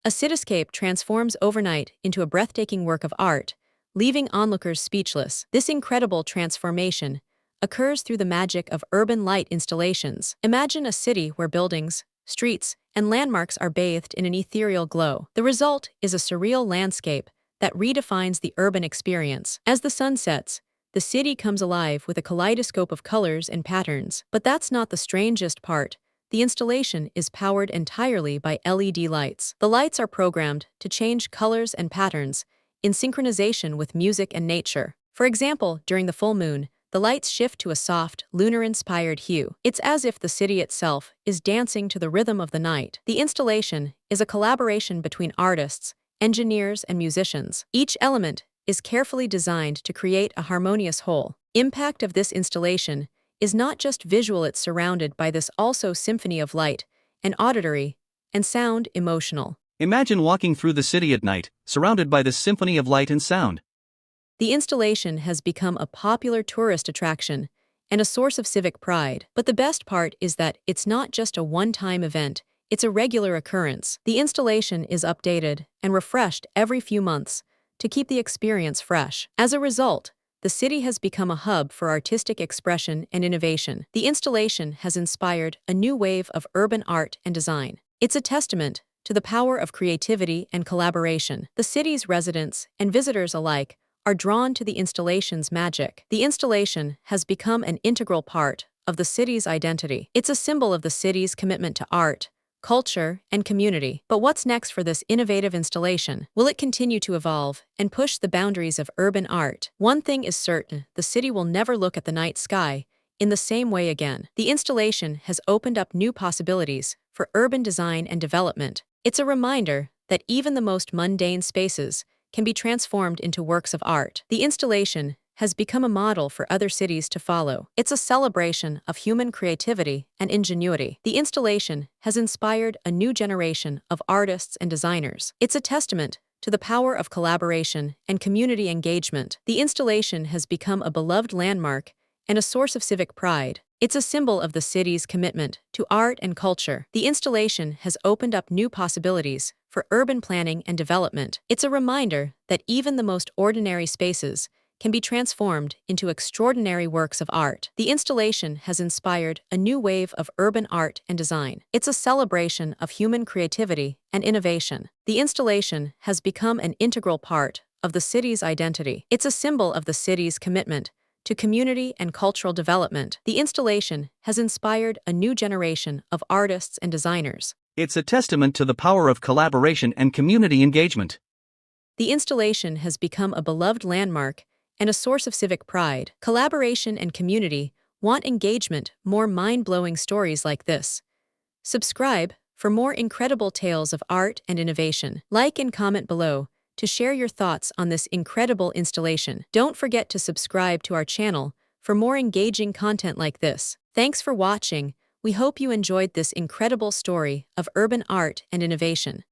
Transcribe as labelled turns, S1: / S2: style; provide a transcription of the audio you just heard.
S1: A cityscape transforms overnight into a breathtaking work of art, leaving onlookers speechless. This incredible transformation occurs through the magic of urban light installations. Imagine a city where buildings, streets, and landmarks are bathed in an ethereal glow. The result is a surreal landscape that redefines the urban experience. As the sun sets, the city comes alive with a kaleidoscope of colors and patterns. But that's not the strangest part. The installation is powered entirely by LED lights. The lights are programmed to change colors and patterns in synchronization with music and nature. For example, during the full moon, the lights shift to a soft, lunar-inspired hue. It's as if the city itself is dancing to the rhythm of the night. The installation is a collaboration between artists, engineers, and musicians. Each element is carefully designed to create a harmonious whole. Impact of this installation is not just visual, it's surrounded by this also symphony of light and auditory and sound emotional.
S2: Imagine walking through the city at night, surrounded by this symphony of light and sound.
S1: The installation has become a popular tourist attraction and a source of civic pride. But the best part is that it's not just a one-time event, it's a regular occurrence. The installation is updated and refreshed every few months to keep the experience fresh. As a result, the city has become a hub for artistic expression and innovation. The installation has inspired a new wave of urban art and design. It's a testament to the power of creativity and collaboration. The city's residents and visitors alike are drawn to the installation's magic. The installation has become an integral part of the city's identity. It's a symbol of the city's commitment to art, culture, and community. But what's next for this innovative installation? Will it continue to evolve and push the boundaries of urban art? One thing is certain, the city will never look at the night sky in the same way again. The installation has opened up new possibilities for urban design and development. It's a reminder that even the most mundane spaces can be transformed into works of art. The installation has become a model for other cities to follow. It's a celebration of human creativity and ingenuity. The installation has inspired a new generation of artists and designers. It's a testament to the power of collaboration and community engagement. The installation has become a beloved landmark and a source of civic pride. It's a symbol of the city's commitment to art and culture. The installation has opened up new possibilities for urban planning and development. It's a reminder that even the most ordinary spaces can be transformed into extraordinary works of art. The installation has inspired a new wave of urban art and design. It's a celebration of human creativity and innovation. The installation has become an integral part of the city's identity. It's a symbol of the city's commitment to community and cultural development. The installation has inspired a new generation of artists and designers.
S2: It's a testament to the power of collaboration and community engagement.
S1: The installation has become a beloved landmark and a source of civic pride. Collaboration and community want engagement, more mind-blowing stories like this. Subscribe for more incredible tales of art and innovation. Like and comment below to share your thoughts on this incredible installation. Don't forget to subscribe to our channel for more engaging content like this. Thanks for watching. We hope you enjoyed this incredible story of urban art and innovation.